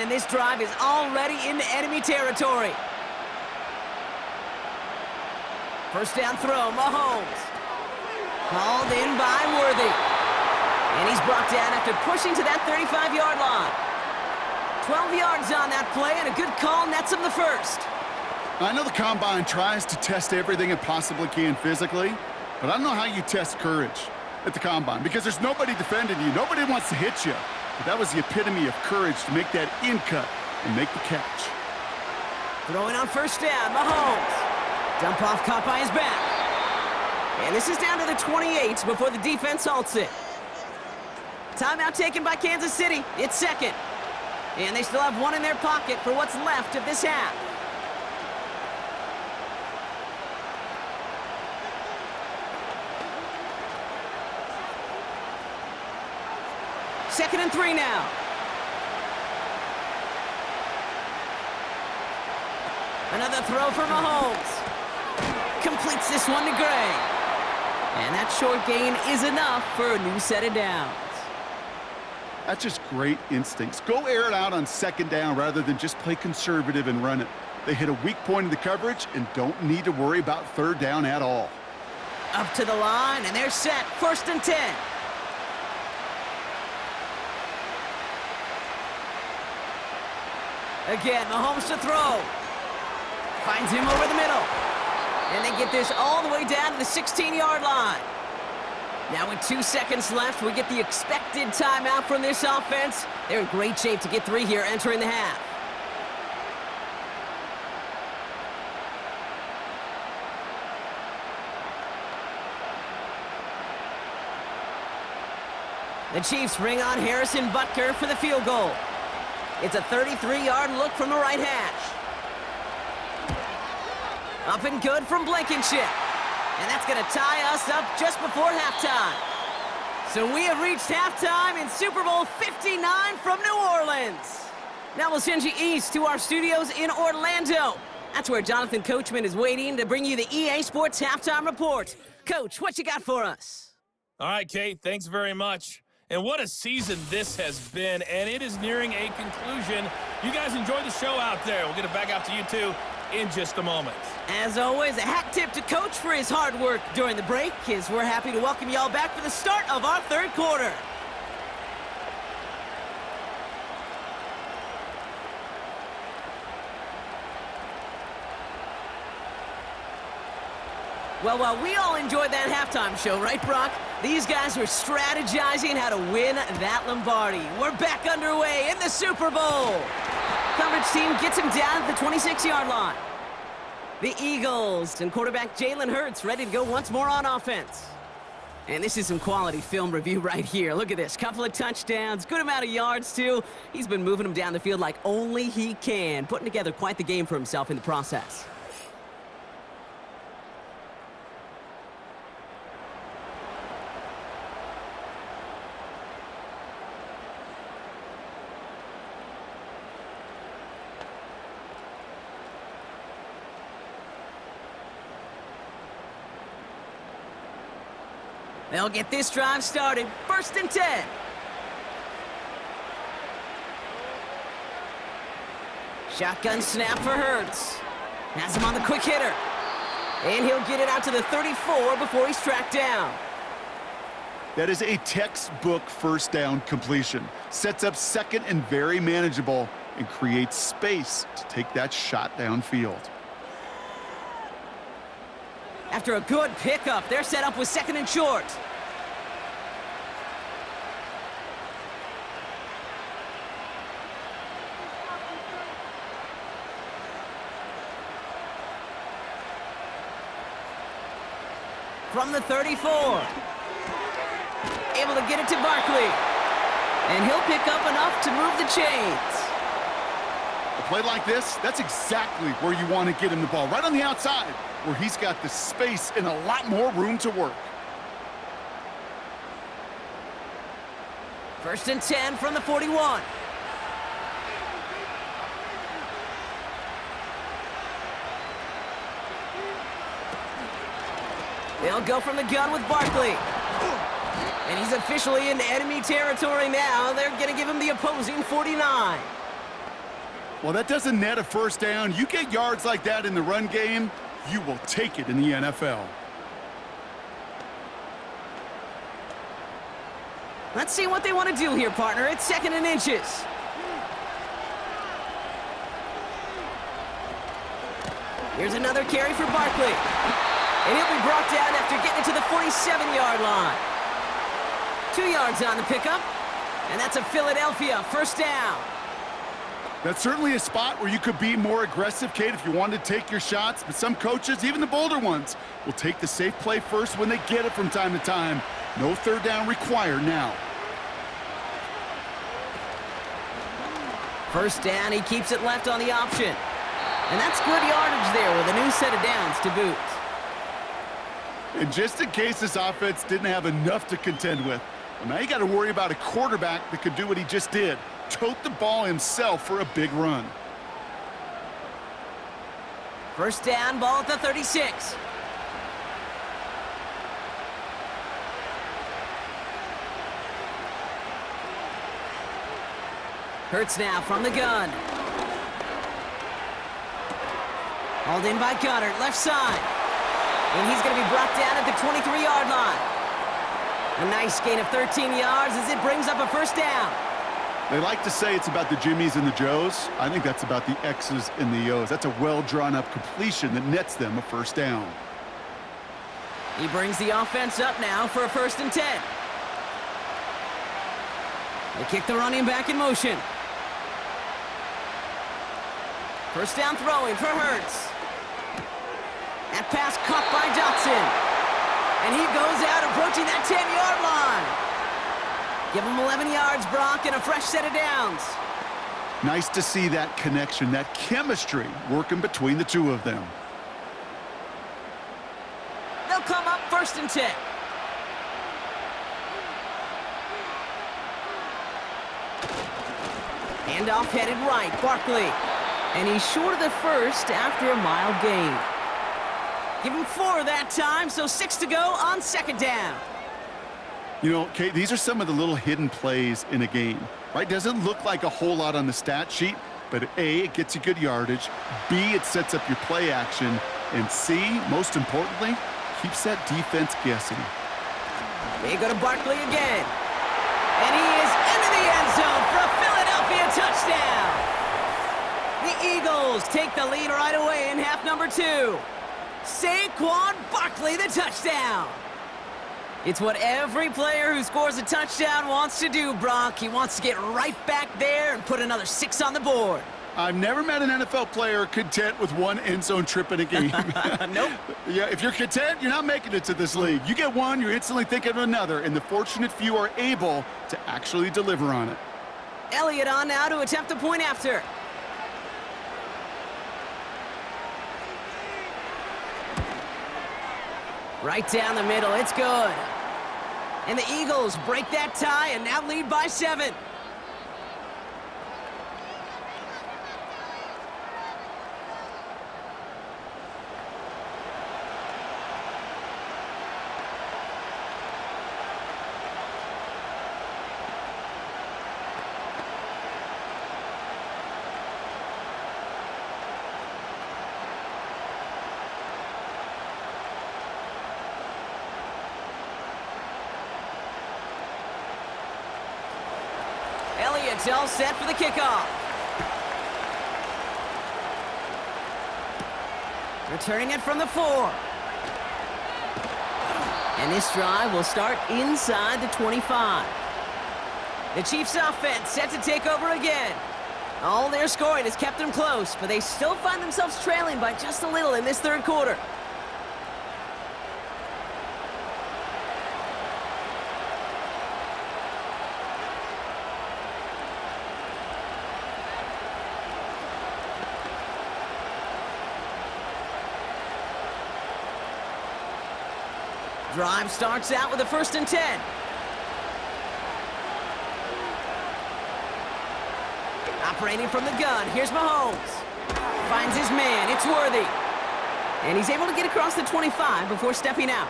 and this drive is already into enemy territory. First down throw, Mahomes. Hauled in by Worthy. And he's brought down after pushing to that 35-yard line. 12 yards on that play, and a good call nets him the first. I know the Combine tries to test everything it possibly can physically, but I don't know how you test courage at the Combine because there's nobody defending you. Nobody wants to hit you. But that was the epitome of courage to make that in cut and make the catch. Throwing on first down, Mahomes. Dump off caught by his back. And this is down to the 28 before the defense halts it. Timeout taken by Kansas City. It's second. And they still have one in their pocket for what's left of this half. Second and 3 now. Another throw for Mahomes. Completes this one to Gray. And that short gain is enough for a new set of downs. That's just great instincts. Go air it out on second down rather than just play conservative and run it. They hit a weak point in the coverage and don't need to worry about third down at all. Up to the line, and they're set. First and 10. Again, Mahomes to throw. Finds him over the middle. And they get this all the way down to the 16-yard line. Now with 2 seconds left, we get the expected timeout from this offense. They're in great shape to get 3 here entering the half. The Chiefs bring on Harrison Butker for the field goal. It's a 33-yard look from the right hash. Up and good from Blankenship. And that's going to tie us up just before halftime. So we have reached halftime in Super Bowl 59 from New Orleans. Now we'll send you east to our studios in Orlando. That's where Jonathan Coachman is waiting to bring you the EA Sports Halftime Report. Coach, what you got for us? All right, Kate, thanks very much. And what a season this has been, and it is nearing a conclusion. You guys enjoy the show out there. We'll get it back out to you, too, in just a moment. As always, a hat tip to Coach for his hard work during the break, as we're happy to welcome you all back for the start of our third quarter. Well, we all enjoyed that halftime show, right, Brock? These guys were strategizing how to win that Lombardi. We're back underway in the Super Bowl. Coverage team gets him down at the 26-yard line. The Eagles and quarterback Jalen Hurts ready to go once more on offense. And this is some quality film review right here. Look at this. Couple of touchdowns, good amount of yards, too. He's been moving them down the field like only he can, putting together quite the game for himself in the process. They'll get this drive started. First and 10. Shotgun snap for Hurts. Has him on the quick hitter. And he'll get it out to the 34 before he's tracked down. That is a textbook first down completion. Sets up second and very manageable and creates space to take that shot downfield. After a good pickup, they're set up with second and short. From the 34. Able to get it to Barkley. And he'll pick up enough to move the chains. A play like this, that's exactly where you want to get him the ball. Right on the outside, where he's got the space and a lot more room to work. First and 10 from the 41. They'll go from the gun with Barkley. And he's officially in enemy territory now. They're going to give him the opposing 49. Well, that doesn't net a first down. You get yards like that in the run game, you will take it in the NFL. Let's see what they want to do here, partner. It's 2nd and inches. Here's another carry for Barkley. And he'll be brought down after getting it to the 47-yard line. 2 yards on the pickup. And that's a Philadelphia first down. That's certainly a spot where you could be more aggressive, Kate, if you wanted to take your shots. But some coaches, even the bolder ones, will take the safe play first when they get it from time to time. No third down required now. First down, he keeps it left on the option. And that's good yardage there with a new set of downs to boot. And just in case this offense didn't have enough to contend with, well, now you got to worry about a quarterback that could do what he just did. Tote the ball himself for a big run. First down, ball at the 36. Hurts now from the gun. Hauled in by Goddard, left side. And he's going to be brought down at the 23-yard line. A nice gain of 13 yards as it brings up a first down. They like to say it's about the Jimmies and the Joes. I think that's about the X's and the O's. That's a well-drawn-up completion that nets them a first down. He brings the offense up now for a 1st and 10. They kick the running back in motion. First down throwing for Hurts. That pass caught by Dotson. And he goes out approaching that 10-yard line. Give him 11 yards, Brock, and a fresh set of downs. Nice to see that connection, that chemistry working between the two of them. They'll come up 1st and 10. Handoff headed right, Barkley. And he's short of the first after a mild gain. Give him 4 that time, so 6 to go on 2nd down. You know, Kate, these are some of the little hidden plays in a game, right? Doesn't look like a whole lot on the stat sheet, but A, it gets you good yardage, B, it sets up your play action, and C, most importantly, keeps that defense guessing. They go to Barkley again. And he is into the end zone for a Philadelphia touchdown. The Eagles take the lead right away in half number 2. Saquon Barkley, the touchdown. It's what every player who scores a touchdown wants to do, Brock. He wants to get right back there and put another 6 on the board. I've never met an NFL player content with one end zone trip in a game. Nope. Yeah, if you're content, you're not making it to this league. You get one, you're instantly thinking of another, and the fortunate few are able to actually deliver on it. Elliott on now to attempt the point after. Right down the middle, it's good. And the Eagles break that tie and now lead by 7. Elliott's all set for the kickoff. Returning it from the 4. And this drive will start inside the 25. The Chiefs' offense set to take over again. All their scoring has kept them close, but they still find themselves trailing by just a little in this 3rd quarter. Drive starts out with a 1st and 10. Operating from the gun, here's Mahomes. Finds his man, it's Worthy. And he's able to get across the 25 before stepping out.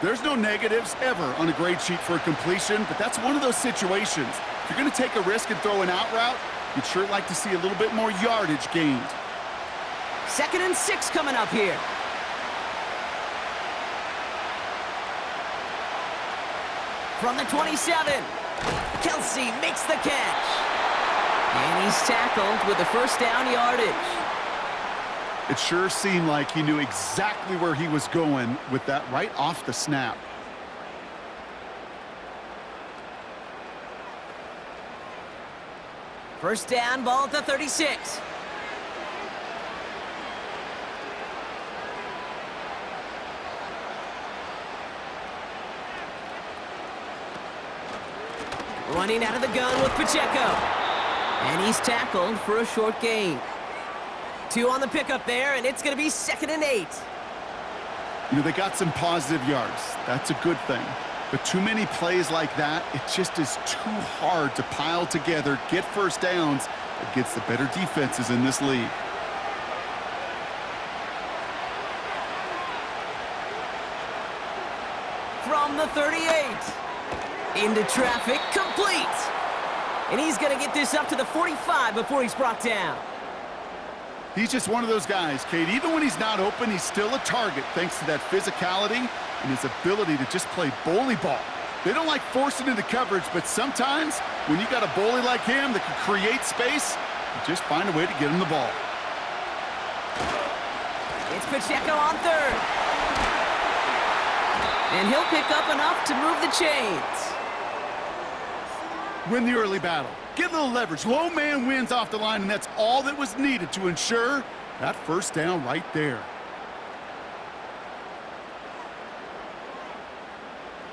There's no negatives ever on a grade sheet for a completion, but that's one of those situations. If you're going to take a risk and throw an out route, You'd sure like to see a little bit more yardage gained. 2nd and 6 coming up here. From the 27, Kelsey makes the catch. And he's tackled with the first down yardage. It sure seemed like he knew exactly where he was going with that right off the snap. First down, ball at the 36. Running out of the gun with Pacheco. And he's tackled for a short gain. 2 on the pickup there, and it's going to be 2nd and 8. You know, they got some positive yards. That's a good thing. But too many plays like that, it just is too hard to pile together, get first downs against the better defenses in this league. From the 38. Into traffic, complete. And he's going to get this up to the 45 before he's brought down. He's just one of those guys, Kate. Even when he's not open, he's still a target thanks to that physicality and his ability to just play bully ball. They don't like forcing into coverage, but sometimes when you got a bully like him that can create space, you just find a way to get him the ball. It's Pacheco on 3rd. And he'll pick up enough to move the chains. Win the early battle. Get a little leverage. Low man wins off the line, and that's all that was needed to ensure that first down right there.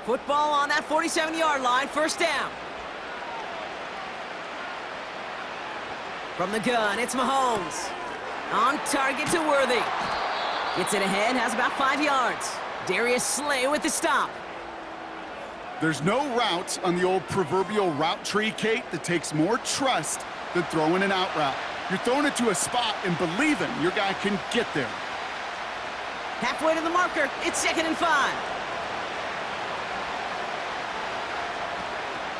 Football on that 47-yard line, first down. From the gun, it's Mahomes. On target to Worthy. Gets it ahead, has about 5 yards. Darius Slay with the stop. There's no route on the old proverbial route tree, Kate, that takes more trust than throwing an out route. You're throwing it to a spot and believing your guy can get there. Halfway to the marker, it's 2nd and 5.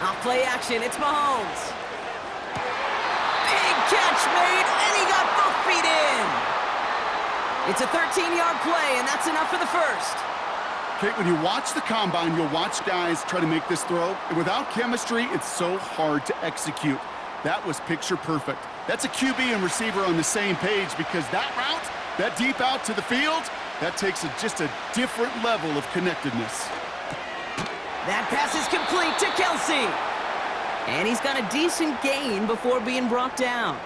Off play action, it's Mahomes. Big catch made, and he got both feet in. It's a 13-yard play, and that's enough for the first. Kate, when you watch the combine, you'll watch guys try to make this throw, and without chemistry, it's so hard to execute. That was picture perfect. That's a QB and receiver on the same page because that route, that deep out to the field, that takes just a different level of connectedness. That pass is complete to Kelsey. And he's got a decent gain before being brought down.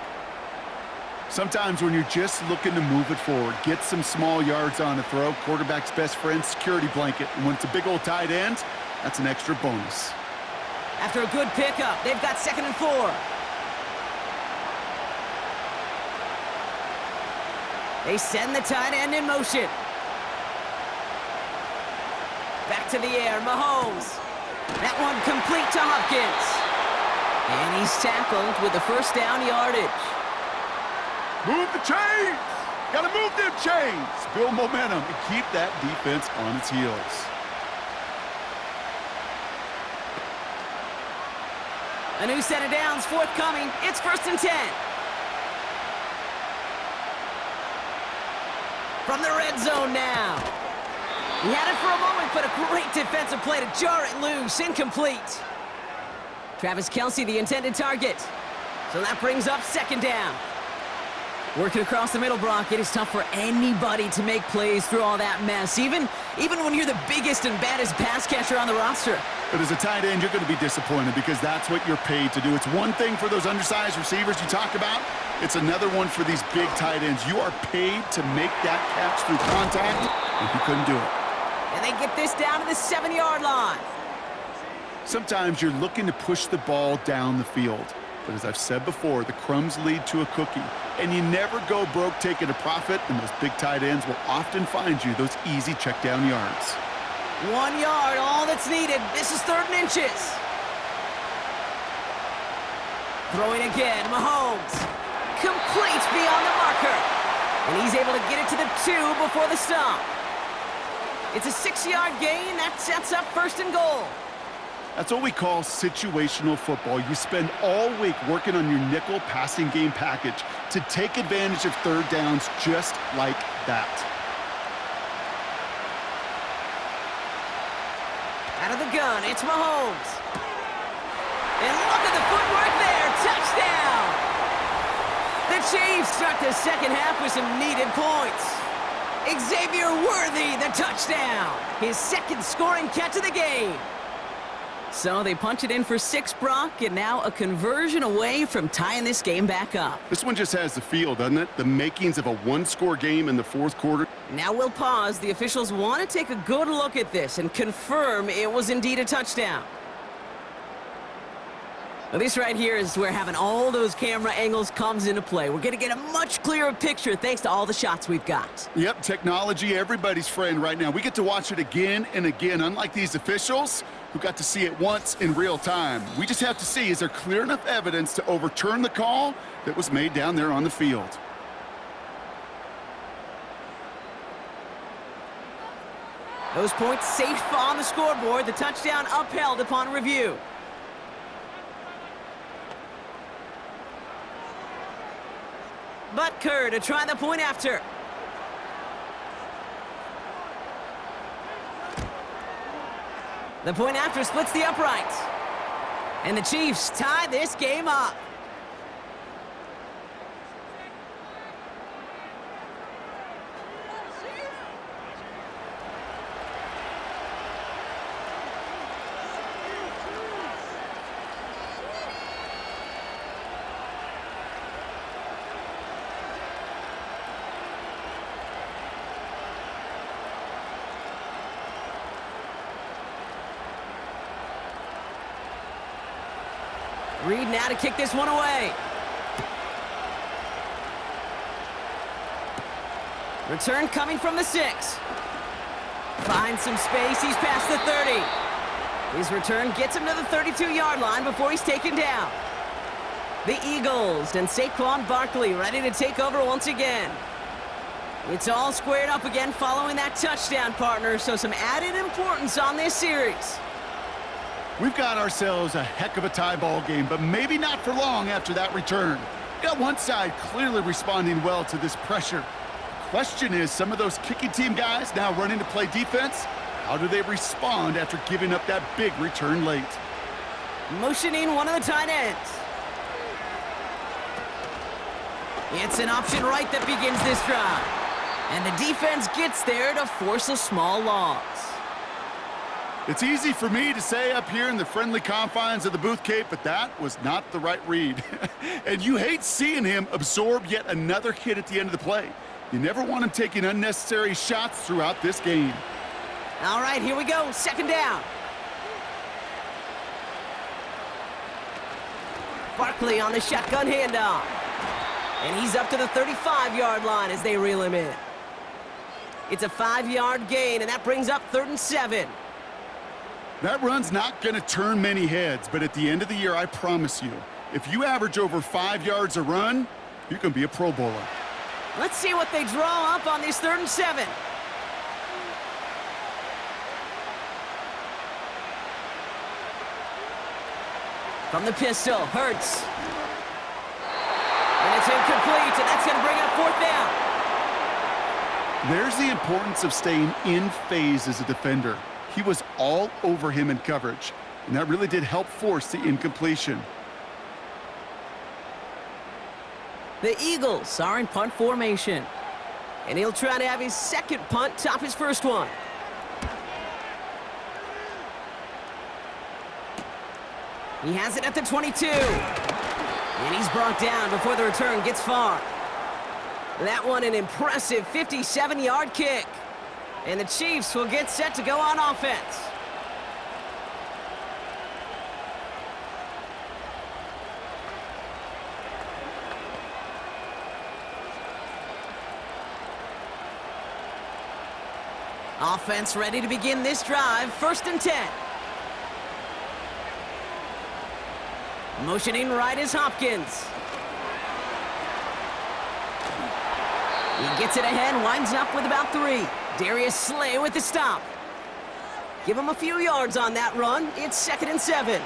Sometimes when you're just looking to move it forward, get some small yards on a throw, quarterback's best friend, security blanket. And when it's a big old tight end, that's an extra bonus. After a good pickup, they've got 2nd and 4. They send the tight end in motion. Back to the air, Mahomes. That one complete to Hopkins. And he's tackled with the first down yardage. Move the chains! Gotta move them chains! Build momentum and keep that defense on its heels. A new set of downs forthcoming. It's 1st and 10. From the red zone now. He had it for a moment, but a great defensive play to jar it loose. Incomplete. Travis Kelsey, the intended target. So that brings up 2nd down. Working across the middle, Brock, it is tough for anybody to make plays through all that mess, even when you're the biggest and baddest pass catcher on the roster. But as a tight end, you're going to be disappointed because that's what you're paid to do. It's one thing for those undersized receivers you talk about. It's another one for these big tight ends. You are paid to make that catch through contact, and you couldn't do it. And they get this down to the 7-yard line. Sometimes you're looking to push the ball down the field. But as I've said before, the crumbs lead to a cookie. And you never go broke taking a profit, and those big tight ends will often find you those easy check down yards. 1 yard, all that's needed. This is 3rd and inches. Throwing again, Mahomes. Complete beyond the marker. And he's able to get it to the 2 before the stop. It's a 6-yard gain. That sets up 1st and goal. That's what we call situational football. You spend all week working on your nickel passing game package to take advantage of third downs just like that. Out of the gun, it's Mahomes. And look at the footwork there, touchdown! The Chiefs start the second half with some needed points. Xavier Worthy, the touchdown. His second scoring catch of the game. So they punch it in for 6, Brock, and now a conversion away from tying this game back up. This one just has the feel, doesn't it? The makings of a one-score game in the fourth quarter. Now we'll pause. The officials want to take a good look at this and confirm it was indeed a touchdown. Well, this right here is where having all those camera angles comes into play. We're going to get a much clearer picture thanks to all the shots we've got. Yep, technology, everybody's friend right now. We get to watch it again and again, unlike these officials who got to see it once in real time. We just have to see, is there clear enough evidence to overturn the call that was made down there on the field? Those points safe on the scoreboard. The touchdown upheld upon review. Butker to try the point after. The point after splits the uprights. And the Chiefs tie this game up. Reed now to kick this one away. Return coming from the 6. Finds some space. He's past the 30. His return gets him to the 32-yard line before he's taken down. The Eagles and Saquon Barkley ready to take over once again. It's all squared up again following that touchdown, partner, so some added importance on this series. We've got ourselves a heck of a tie ball game, but maybe not for long after that return. Got one side clearly responding well to this pressure. The question is, some of those kicking team guys now running to play defense, how do they respond after giving up that big return late? Motioning one of the tight ends. It's an option right that begins this drive. And the defense gets there to force a small loss. It's easy for me to say up here in the friendly confines of the booth, Cape, but that was not the right read. And you hate seeing him absorb yet another hit at the end of the play. You never want him taking unnecessary shots throughout this game. All right, here we go. Second down. Barkley on the shotgun handoff. And he's up to the 35-yard line as they reel him in. It's a 5-yard gain, and that brings up 3rd and 7. That run's not going to turn many heads, but at the end of the year, I promise you, if you average over 5 yards a run, you can be a Pro Bowler. Let's see what they draw up on this 3rd and 7. From the pistol, Hurts. And it's incomplete, and that's going to bring up 4th down. There's the importance of staying in phase as a defender. He was all over him in coverage, and that really did help force the incompletion. The Eagles are in punt formation, and he'll try to have his second punt top his first one. He has it at the 22, and he's brought down before the return gets far. That one an impressive 57-yard kick. And the Chiefs will get set to go on offense. Offense ready to begin this drive. 1st and 10. Motioning right is Hopkins. He gets it ahead, winds up with about 3. Darius Slay with the stop. Give him a few yards on that run. It's 2nd and 7.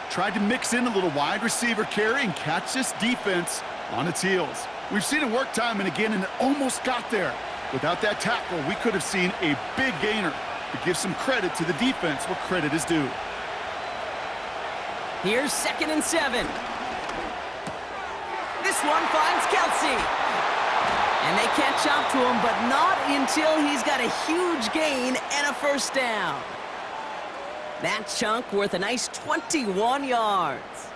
Tried to mix in a little wide receiver carry and catch this defense on its heels. We've seen it work time and again, and it almost got there. Without that tackle, we could have seen a big gainer. But give some credit to the defense where credit is due. Here's 2nd and 7. This one finds Kelsey. And they catch up to him, but not until he's got a huge gain and a first down. That chunk worth a nice 21 yards.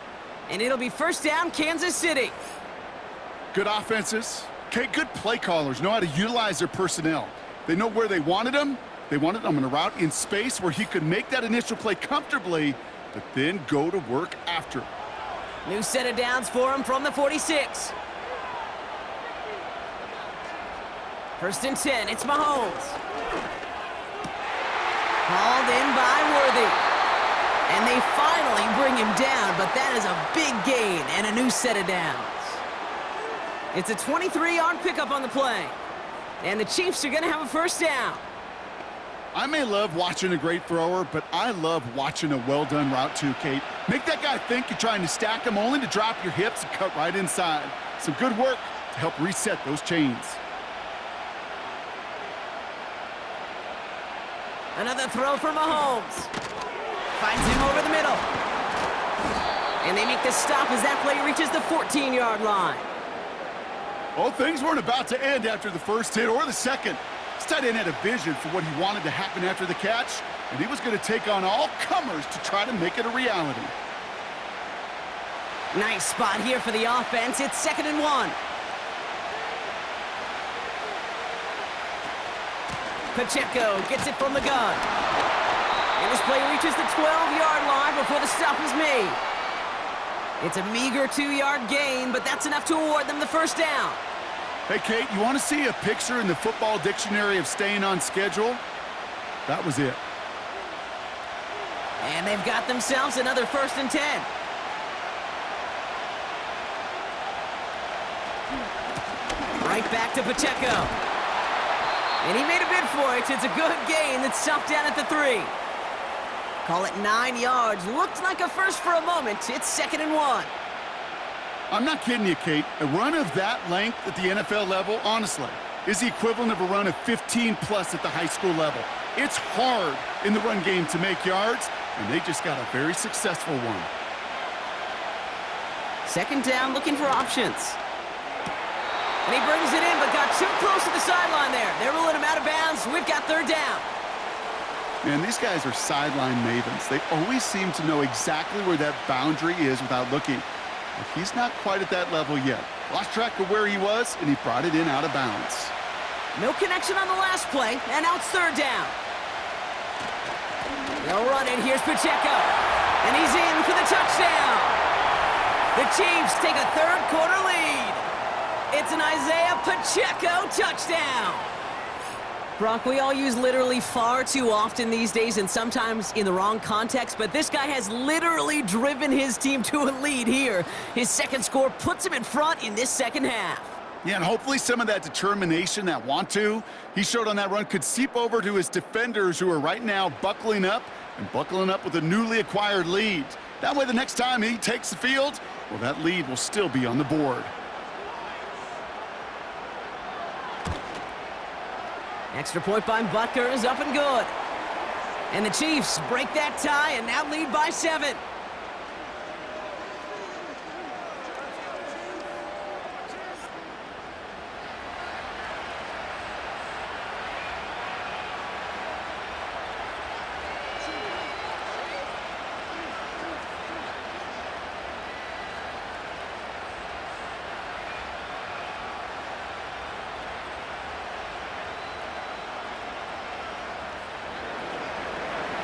And it'll be first down, Kansas City. Good offenses. Okay, good play callers know how to utilize their personnel. They know where they wanted him. They wanted him in a route in space where he could make that initial play comfortably, but then go to work after. New set of downs for him from the 46. 1st and 10, it's Mahomes. Hauled in by Worthy. And they finally bring him down, but that is a big gain and a new set of downs. It's a 23-yard pickup on the play. And the Chiefs are going to have a first down. I may love watching a great thrower, but I love watching a well-done route too, Kate. Make that guy think you're trying to stack him only to drop your hips and cut right inside. Some good work to help reset those chains. Another throw for Mahomes. Finds him over the middle. And they make the stop as that play reaches the 14-yard line. Well, things weren't about to end after the first hit or the second. This tight end had a vision for what he wanted to happen after the catch, and he was going to take on all comers to try to make it a reality. Nice spot here for the offense. It's 2nd and 1. Pacheco gets it from the gun. And this play reaches the 12-yard line before the stop is made. It's a meager 2-yard gain, but that's enough to award them the first down. Hey, Kate, you want to see a picture in the football dictionary of staying on schedule? That was it. And they've got themselves another 1st and 10. Right back to Pacheco. And he made a bid for it. It's a good gain that's stopped down at the 3. Call it 9 yards. Looked like a first for a moment. It's 2nd and 1. I'm not kidding you, Kate. A run of that length at the NFL level, honestly, is the equivalent of a run of 15-plus at the high school level. It's hard in the run game to make yards, and they just got a very successful one. 2nd down, looking for options. And he brings it in, but got too close to the sideline there. They're ruling him out of bounds. We've got 3rd down. Man, these guys are sideline mavens. They always seem to know exactly where that boundary is without looking. But he's not quite at that level yet. Lost track of where he was, and he brought it in out of bounds. No connection on the last play, and now it's 3rd down. They'll run it. Here's Pacheco. And he's in for the touchdown. The Chiefs take a 3rd quarter lead. It's an Isaiah Pacheco touchdown. Brock, we all use literally far too often these days, and sometimes in the wrong context, but this guy has literally driven his team to a lead here. His 2nd score puts him in front in this 2nd half. Yeah, and hopefully some of that determination, that want to, he showed on that run could seep over to his defenders who are right now buckling up with a newly acquired lead. That way the next time he takes the field, well, that lead will still be on the board. Extra point by Butker is up and good. And the Chiefs break that tie and now lead by 7.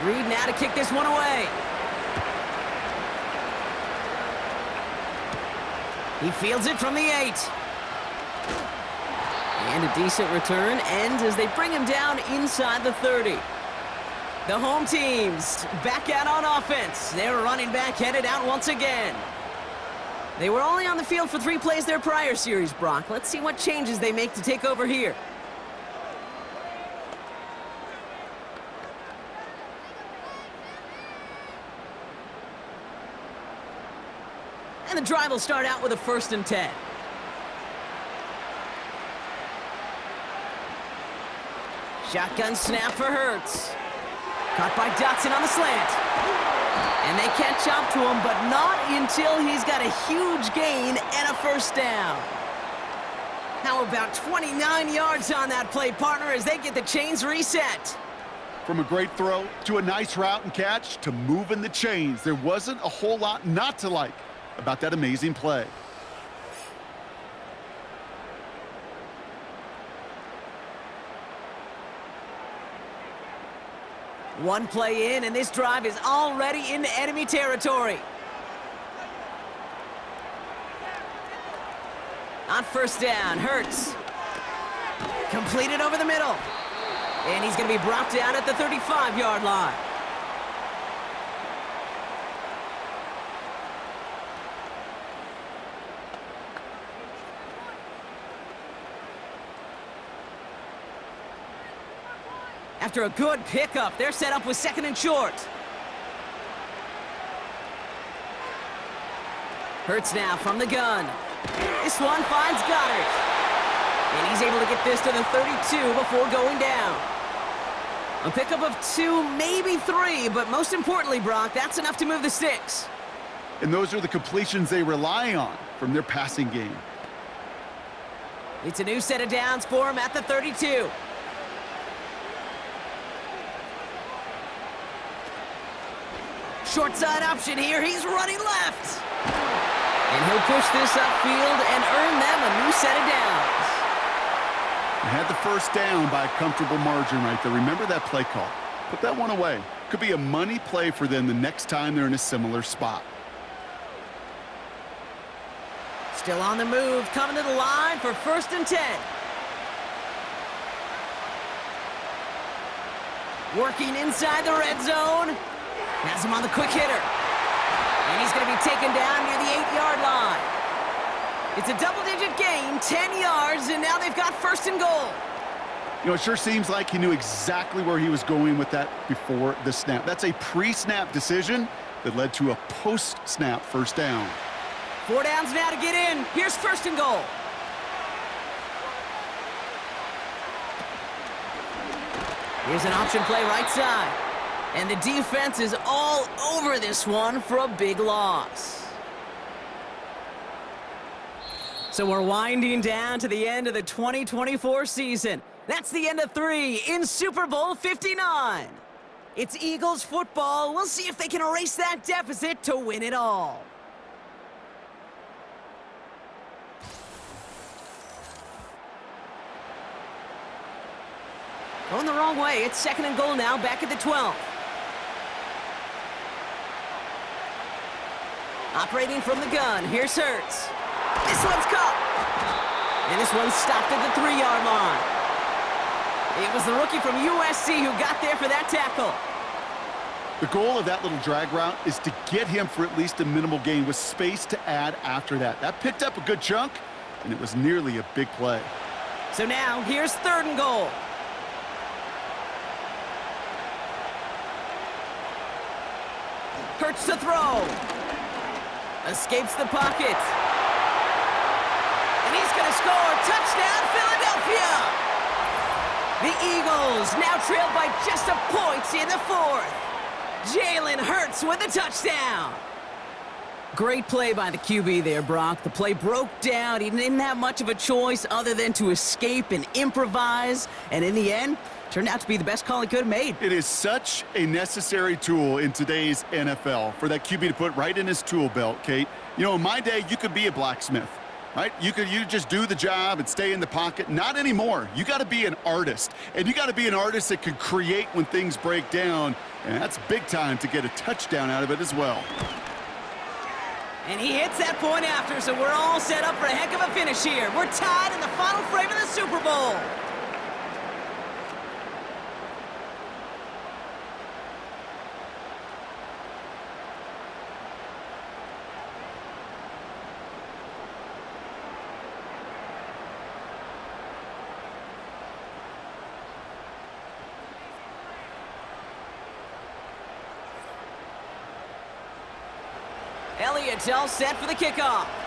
Reed now to kick this one away. He fields it from the 8. And a decent return ends as they bring him down inside the 30. The home teams back out on offense. Their running back headed out once again. They were only on the field for 3 plays their prior series, Brock. Let's see what changes they make to take over here. And the drive will start out with a 1st and 10. Shotgun snap for Hurts. Caught by Dotson on the slant. And they catch up to him, but not until he's got a huge gain and a 1st down. How about 29 yards on that play, partner, as they get the chains reset? From a great throw to a nice route and catch to moving the chains, there wasn't a whole lot not to like about that amazing play. One play in, and this drive is already into enemy territory. On 1st down, Hurts. Completed over the middle. And he's going to be brought down at the 35-yard line. After a good pickup, they're set up with 2nd and short. Hurts now from the gun. This one finds Goddard. And he's able to get this to the 32 before going down. A pickup of 2, maybe 3, but most importantly, Brock, that's enough to move the sticks. And those are the completions they rely on from their passing game. It's a new set of downs for him at the 32. Short side option here. He's running left. And he'll push this upfield and earn them a new set of downs. They had the 1st down by a comfortable margin right there. Remember that play call. Put that one away. Could be a money play for them the next time they're in a similar spot. Still on the move, coming to the line for 1st and 10. Working inside the red zone. Has him on the quick hitter. And he's going to be taken down near the 8-yard line. It's a double-digit gain, 10 yards, and now they've got 1st and goal. You know, it sure seems like he knew exactly where he was going with that before the snap. That's a pre-snap decision that led to a post-snap 1st down. 4 downs now to get in. Here's 1st and goal. Here's an option play right side. And the defense is all over this one for a big loss. So we're winding down to the end of the 2024 season. That's the end of 3 in Super Bowl 59. It's Eagles football. We'll see if they can erase that deficit to win it all. Going the wrong way. It's 2nd and goal now, back at the 12. Operating from the gun, here's Hurts. This one's caught. And this one's stopped at the 3-yard line. It was the rookie from USC who got there for that tackle. The goal of that little drag route is to get him for at least a minimal gain with space to add after that. That picked up a good chunk, and it was nearly a big play. So now, here's 3rd and goal. Hurts to throw. Escapes the pocket. And he's going to score. Touchdown, Philadelphia! The Eagles now trail by just a point in the 4th. Jalen Hurts with a touchdown. Great play by the QB there, Brock. The play broke down. He didn't have much of a choice other than to escape and improvise. And in the end, turned out to be the best call he could have made. It is such a necessary tool in today's NFL for that QB to put right in his tool belt, Kate. You know, in my day, you could be a blacksmith, right? You just do the job and stay in the pocket. Not anymore. You got to be an artist, and you got to be an artist that can create when things break down, and that's big time to get a touchdown out of it as well. And he hits that point after, so we're all set up for a heck of a finish here. We're tied in the final frame of the Super Bowl. Elliott's all set for the kickoff.